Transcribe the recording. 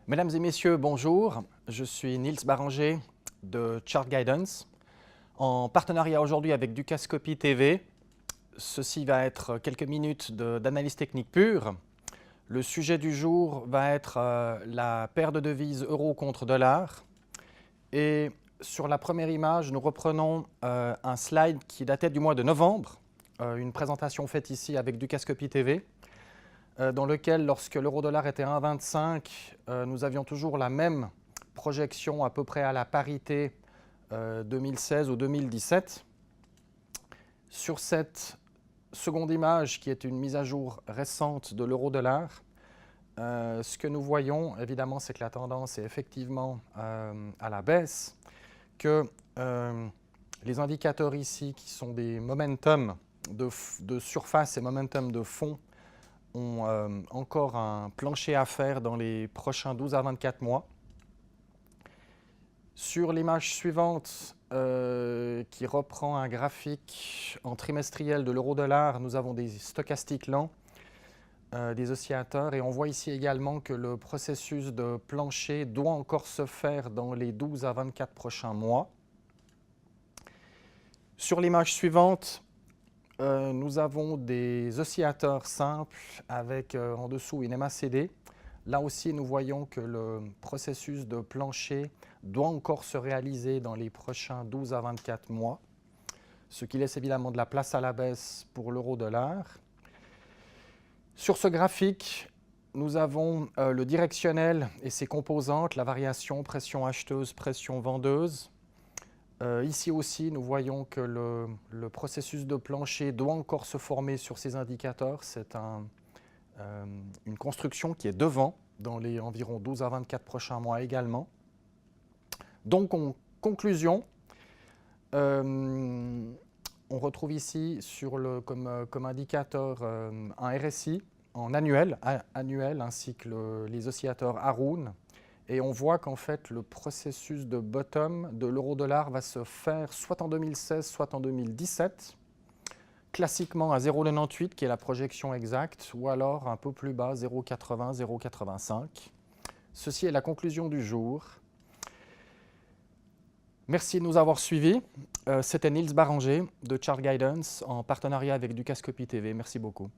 Mesdames et messieurs, bonjour. Je suis Niels Baranger de Chart Guidance. En partenariat aujourd'hui avec Dukascopy TV, ceci va être quelques minutes d'analyse technique pure. Le sujet du jour va être la paire de devises euro contre dollar. Et sur la première image, nous reprenons un slide qui datait du mois de novembre, une présentation faite ici avec Dukascopy TV. Dans lequel, lorsque l'euro-dollar était à 1,25, nous avions toujours la même projection à peu près à la parité 2016 ou 2017. Sur cette seconde image, qui est une mise à jour récente de l'euro-dollar, ce que nous voyons, évidemment, c'est que la tendance est effectivement à la baisse, que les indicateurs ici, qui sont des momentum de surface et momentum de fond, ont encore un plancher à faire dans les prochains 12 à 24 mois. Sur l'image suivante, qui reprend un graphique en trimestriel de l'euro-dollar, nous avons des stochastiques lents, des oscillateurs, et on voit ici également que le processus de plancher doit encore se faire dans les 12 à 24 prochains mois. Sur l'image suivante, nous avons des oscillateurs simples avec en dessous une MACD. Là aussi, nous voyons que le processus de plancher doit encore se réaliser dans les prochains 12 à 24 mois, ce qui laisse évidemment de la place à la baisse pour l'euro-dollar. Sur ce graphique, nous avons le directionnel et ses composantes, la variation pression acheteuse, pression vendeuse. Ici aussi, nous voyons que le processus de plancher doit encore se former sur ces indicateurs. C'est une construction qui est devant, dans les environ 12 à 24 prochains mois également. Donc, en conclusion, on retrouve ici comme indicateur un RSI en annuel ainsi que les oscillateurs Haroun. Et on voit qu'en fait, le processus de bottom de l'euro-dollar va se faire soit en 2016, soit en 2017, classiquement à 0,98, qui est la projection exacte, ou alors un peu plus bas, 0,80, 0,85. Ceci est la conclusion du jour. Merci de nous avoir suivis. C'était Niels Baranger de Chart Guidance en partenariat avec Dukascopy TV. Merci beaucoup.